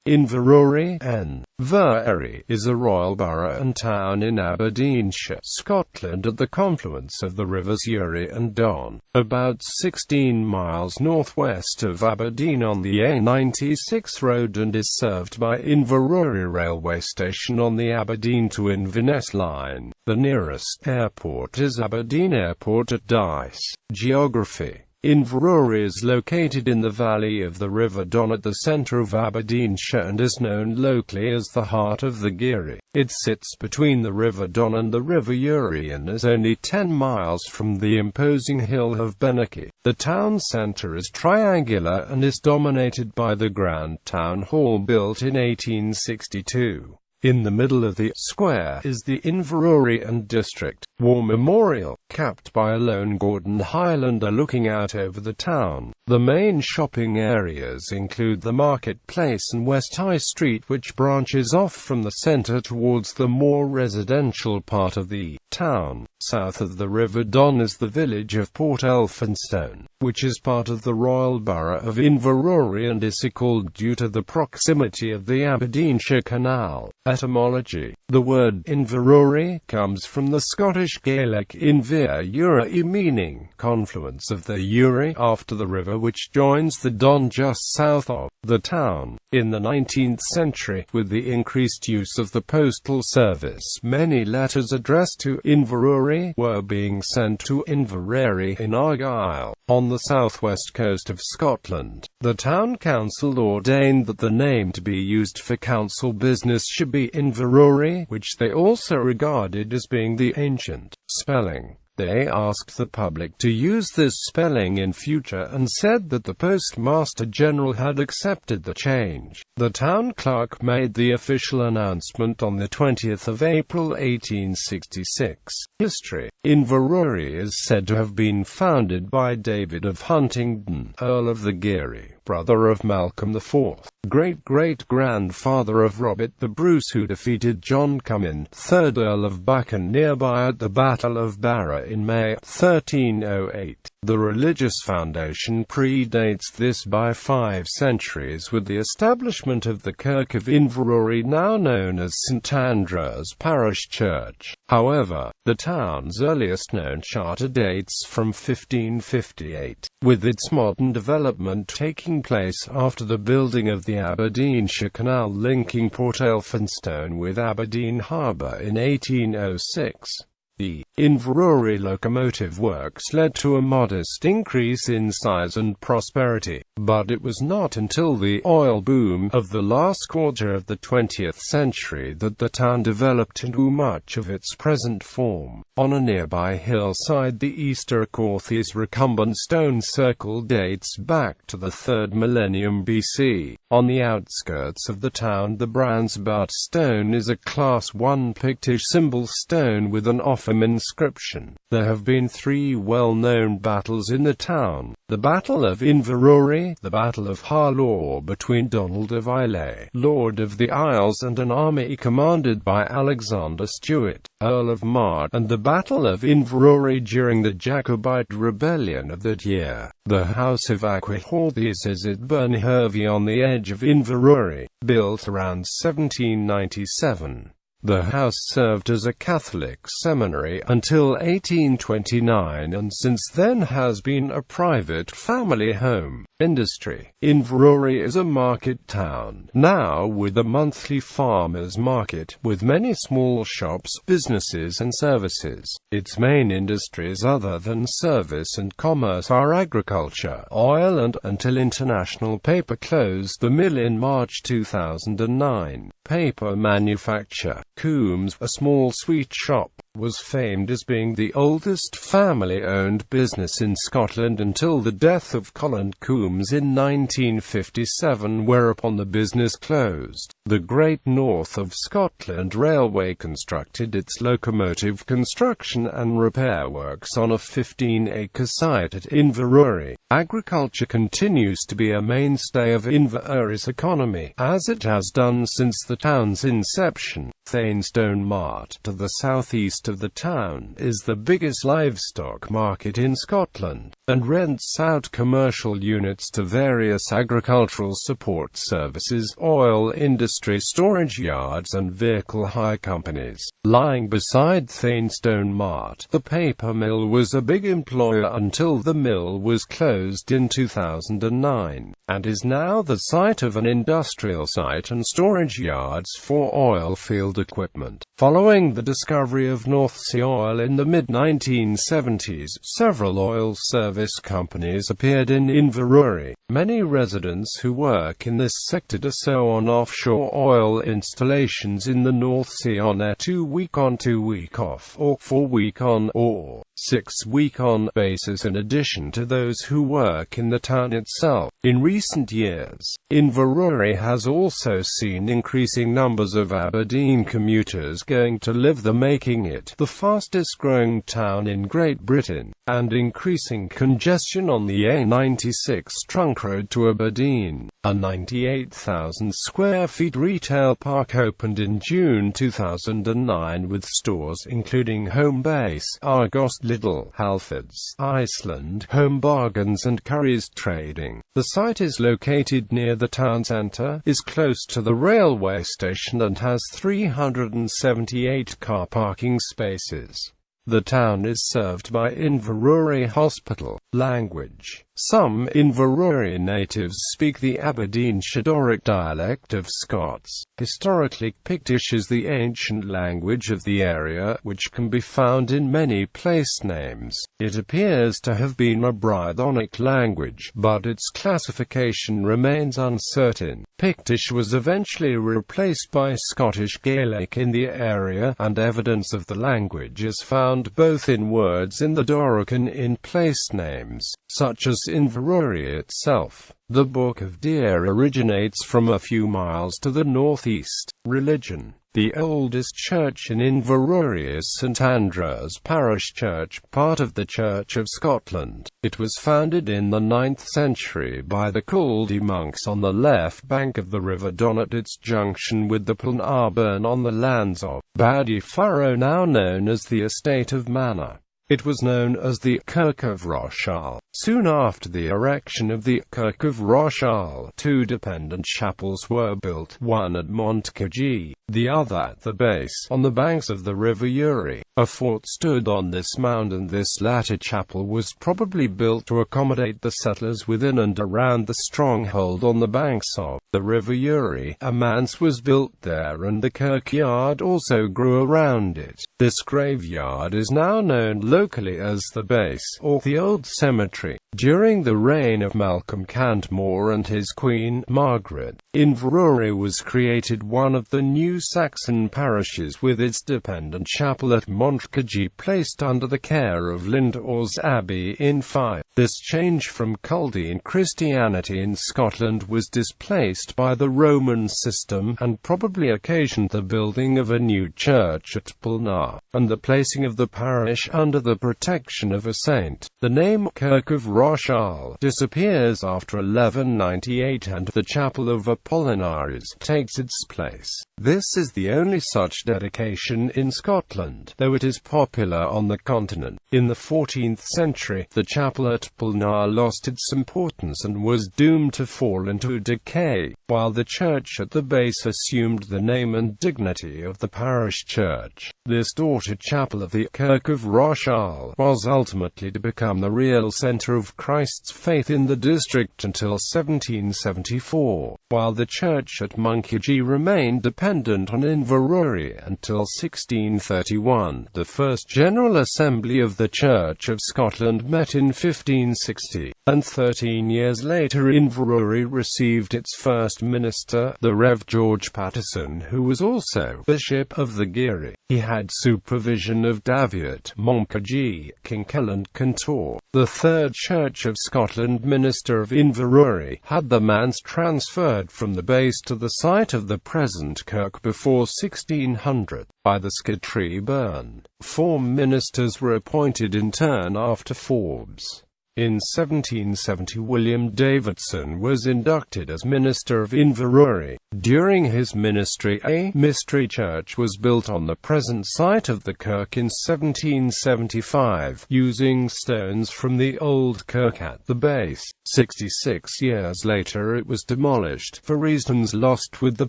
Inverurie, ɪn.vərˈʊəri, is a royal borough and town in Aberdeenshire, Scotland at the confluence of the rivers Ury and Don, about 16 miles northwest of Aberdeen on the A96 road, and is served by Inverurie railway station on the Aberdeen to Inverness Line. The nearest airport is Aberdeen Airport at Dyce. Geography: Inverurie is located in the valley of the River Don at the centre of Aberdeenshire and is known locally as the heart of the Gyrri. It sits between the River Don and the River Ury and is only 10 miles from the imposing hill of Benaki. The town centre is triangular and is dominated by the Grand Town Hall built in 1862. In the middle of the square is the Inverurie and District War Memorial, capped by a lone Gordon Highlander looking out over the town. The main shopping areas include the Marketplace and West High Street, which branches off from the centre towards the more residential part of the town. South of the River Don is the village of Port Elphinstone, which is part of the Royal Burgh of Inverurie and is so called due to the proximity of the Aberdeenshire Canal. Etymology: the word Inverurie comes from the Scottish Gaelic ɪn.vərˈʊəri, meaning confluence of the Ury, after the river which joins the Don just south of the town. In the 19th century, with the increased use of the postal service, many letters addressed to Inverurie were being sent to Inverurie in Argyll, on the southwest coast of Scotland. The town council ordained that the name to be used for council business should be Inverurie, which they also regarded as being the ancient spelling. They asked the public to use this spelling in future and said that the Postmaster General had accepted the change. The town clerk made the official announcement on the 20th of April 1866. History: Inverurie is said to have been founded by David of Huntingdon, Earl of the Gyrri, brother of Malcolm IV, great-great-grandfather of Robert the Bruce, who defeated John Comyn, 3rd Earl of Buchan, nearby at the Battle of Barra in May 1308. The religious foundation predates this by 5 centuries, with the establishment of the Kirk of Inverurie, now known as St Andrew's Parish Church. However, the town's earliest known charter dates from 1558, with its modern development taking place after the building of the Aberdeenshire Canal linking Port Elphinstone with Aberdeen Harbour in 1806. The Inverurie locomotive works led to a modest increase in size and prosperity, but it was not until the oil boom of the last quarter of the 20th century that the town developed into much of its present form. On a nearby hillside, the Easter Corthy's recumbent stone circle dates back to the 3rd millennium BC. On the outskirts of the town, the Bransbat stone is a Class I Pictish symbol stone with an Offham inscription. There have been 3 well-known battles in the town: the Battle of Inverurie, the Battle of Harlaw between Donald of Islay, Lord of the Isles, and an army commanded by Alexander Stewart, Earl of Mar, and the Battle of Inverurie during the Jacobite rebellion of that year. The House of Aquihorthes is at Burnhervey on the edge of Inverurie, built around 1797. The house served as a Catholic seminary until 1829 and since then has been a private family home. Industry: Inverurie is a market town, now with a monthly farmers' market, with many small shops, businesses and services. Its main industries other than service and commerce are agriculture, oil and, until International Paper closed the mill in March 2009, paper manufacture. Coombs, a small sweet shop, was famed as being the oldest family-owned business in Scotland until the death of Colin Coombs in 1957, whereupon the business closed. The Great North of Scotland Railway constructed its locomotive construction and repair works on a 15-acre site at Inverurie. Agriculture continues to be a mainstay of Inverurie's economy, as it has done since the town's inception. Thainstone Mart, to the southeast of the town, is the biggest livestock market in Scotland, and rents out commercial units to various agricultural support services, oil industry storage yards and vehicle hire companies. Lying beside Thainstone Mart, the paper mill was a big employer until the mill was closed in 2009, and is now the site of an industrial site and storage yards for oil field equipment. Following the discovery of North Sea oil in the mid-1970s, several oil service companies appeared in Inverurie. Many residents who work in this sector do so on offshore oil installations in the North Sea on a 2-week on 2-week off, or 4-week on, or 6-week on basis, in addition to those who work in the town itself. In recent years, Inverurie has also seen increasing numbers of Aberdeen commuters going to live there, making it the fastest growing town in Great Britain, and increasing congestion on the A96 trunk road to Aberdeen. A 98,000 square feet retail park opened in June 2009 with stores including Homebase, Argos, Lidl, Halfords, Iceland, Home Bargains and Currys Trading. The site is located near the town centre, is close to the railway station and has 378 car parking spaces. The town is served by Inverurie Hospital. Language. Some Inverurie natives speak the Aberdeenshire Doric dialect of Scots. Historically, Pictish is the ancient language of the area, which can be found in many place names. It appears to have been a Brythonic language, but its classification remains uncertain. Pictish was eventually replaced by Scottish Gaelic in the area, and evidence of the language is found both in words in the Doric and in place names, such as Inverurie itself. The Book of Deer originates from a few miles to the northeast. Religion. The oldest church in Inverurie is St Andrew's Parish Church, part of the Church of Scotland. It was founded in the 9th century by the Culdee monks on the left bank of the River Don at its junction with the Pulnar burn on the lands of Badi Furrow, now known as the Estate of Manor. It was known as the Kirk of Rochal. Soon after the erection of the Kirk of Rochal, 2 dependent chapels were built, one at Montcagie, the other at the base, on the banks of the River Ury. A fort stood on this mound, and this latter chapel was probably built to accommodate the settlers within and around the stronghold on the banks of the River Ury. A manse was built there, and the kirkyard also grew around it. This graveyard is now known locally as the Base, or the Old Cemetery. During the reign of Malcolm Cantmore and his queen, Margaret, Inverurie was created one of the new Saxon parishes, with its dependent chapel at Montcagie placed under the care of Lindores Abbey in Fife. This change from Chaldean Christianity in Scotland was displaced by the Roman system, and probably occasioned the building of a new church at Pulnar, and the placing of the parish under the protection of a saint. The name Kirk of Rochal disappears after 1198, and the Chapel of Apollinaris takes its place. This is the only such dedication in Scotland, though it is popular on the continent. In the 14th century, the chapel at Pulnar lost its importance and was doomed to fall into decay, while the church at the base assumed the name and dignity of the parish church. This daughter chapel of the Kirk of Rochal was ultimately to become the real centre of Christ's faith in the district until 1774, while the church at Montcagie remained dependent on Inverurie until 1631. The first General Assembly of the Church of Scotland met in 1560, and 13 years later Inverurie received its first minister, the Rev. George Paterson, who was also Bishop of the Geary. He had supervision of Daviot, Montcagie, Kinkell and Cantor. The third Church of Scotland minister of Inverurie had the manse transferred from the base to the site of the present kirk before 1600, by the Skidtree burn. 4 ministers were appointed in turn after Forbes. In 1770 William Davidson was inducted as minister of Inverurie. During his ministry a mystery church was built on the present site of the kirk in 1775, using stones from the old kirk at the base. 66 years later it was demolished, for reasons lost with the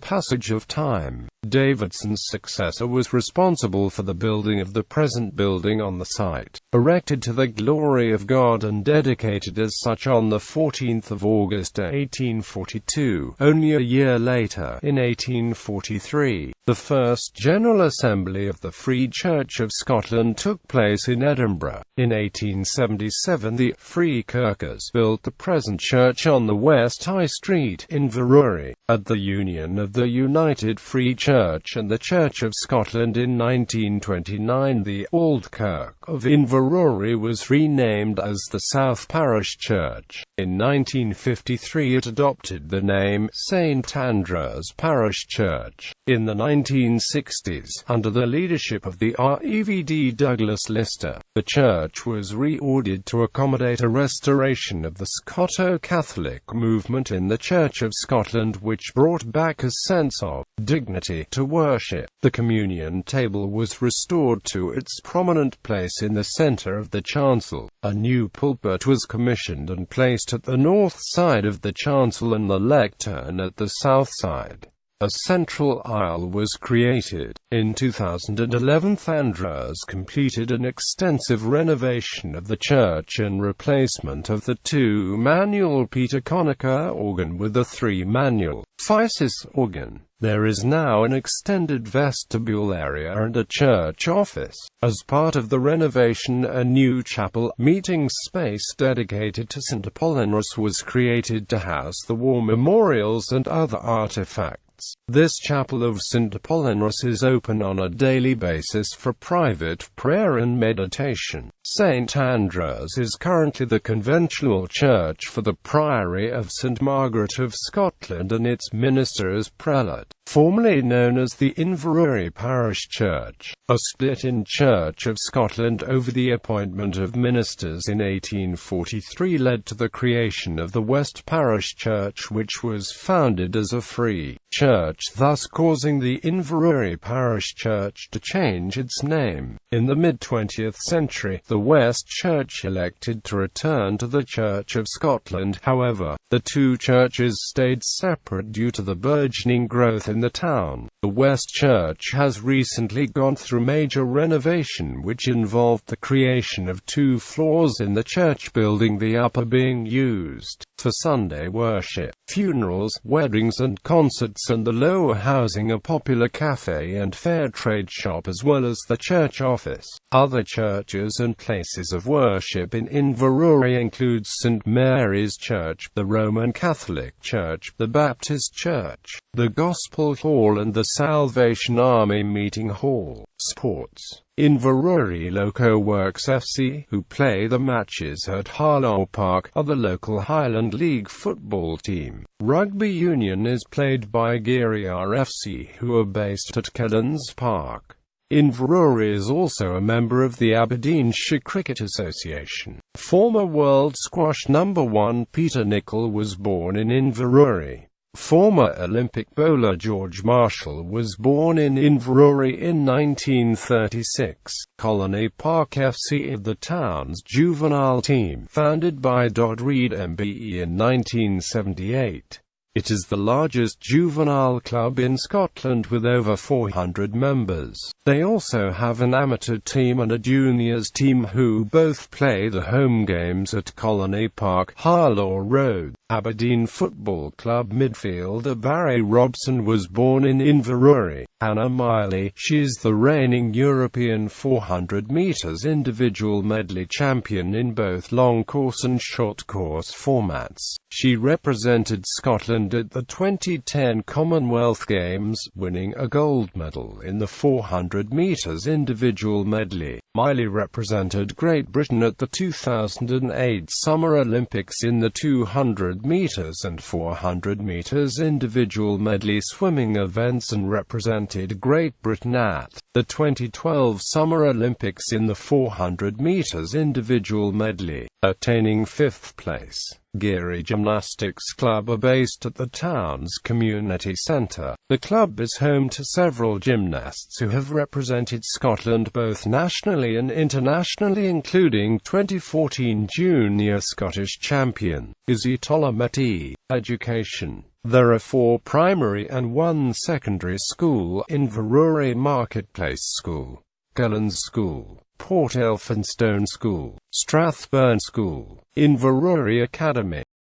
passage of time. Davidson's successor was responsible for the building of the present building on the site, erected to the glory of God and dedicated as such on the 14th of August 1842. Only a year later, in 1843, the first General Assembly of the Free Church of Scotland took place in Edinburgh. In 1877 the Free Kirkers built the present church on the West High Street, Inverurie. At the union of the United Free Church and the Church of Scotland in 1929, the Old Kirk of Inverurie was renamed as the South Parish Church. In 1953 it adopted the name St Andrew's Parish Church. In the 1960s, under the leadership of the Rev. Douglas Lister, the church was reordered to accommodate a restoration of the Scoto-Catholic movement in the Church of Scotland, which brought back a sense of dignity to worship. The communion table was restored to its prominent place in the centre of the chancel. A new pulpit was commissioned and placed at the north side of the chancel and the lectern at the south side. A central aisle was created. In 2011 Andrews completed an extensive renovation of the church and replacement of the 2-manual Peter Conacher organ with a 3-manual Physis organ. There is now an extended vestibule area and a church office. As part of the renovation, a new chapel meeting space dedicated to St Apollinaris was created to house the war memorials and other artifacts. This chapel of St Apollinaris is open on a daily basis for private prayer and meditation. St Andrews is currently the conventual church for the Priory of St Margaret of Scotland and its minister is prelate, formerly known as the Inverurie Parish Church. A split in Church of Scotland over the appointment of ministers in 1843 led to the creation of the West Parish Church, which was founded as a free church, thus causing the Inverurie Parish Church to change its name. In the mid-20th century, the West Church elected to return to the Church of Scotland. However, the two churches stayed separate due to the burgeoning growth in the town. The West Church has recently gone through major renovation, which involved the creation of 2 floors in the church building, the upper being used for Sunday worship, funerals, weddings and concerts, and the lower housing a popular cafe and fair trade shop as well as the church office. Other churches and places of worship in Inverurie include St Mary's Church, the Roman Catholic Church, the Baptist Church, the Gospel Hall and the Salvation Army Meeting Hall. Sports. Inverurie Loco Works FC, who play the matches at Harlow Park, are the local Highland League football team. Rugby union is played by Geiriar FC, who are based at Kellens Park. Inverurie is also a member of the Aberdeenshire Cricket Association. Former world squash number 1 Peter Nicol was born in Inverurie. Former Olympic bowler George Marshall was born in Inverurie in 1936. Colony Park FC is the town's juvenile team, founded by Dodd Reid MBE in 1978. It is the largest juvenile club in Scotland with over 400 members. They also have an amateur team and a juniors team who both play the home games at Colony Park, Harlow Road. Aberdeen Football Club midfielder Barry Robson was born in Inverurie. Anna Miley, she is the reigning European 400 metres individual medley champion in both long course and short course formats. She represented Scotland performed at the 2010 Commonwealth Games, winning a gold medal in the 400 metres individual medley. Miley represented Great Britain at the 2008 Summer Olympics in the 200 metres and 400 metres individual medley swimming events and represented Great Britain at the 2012 Summer Olympics in the 400 metres individual medley, attaining 5th place. Ury Gymnastics Club are based at the town's community centre. The club is home to several gymnasts who have represented Scotland both nationally and internationally, including 2014 junior Scottish champion Izzy Tolometti. Education. There are 4 primary and 1 secondary school: Inverurie Marketplace School, Gullens School, Port Elphinstone School, Strathburn School, Inverurie Academy.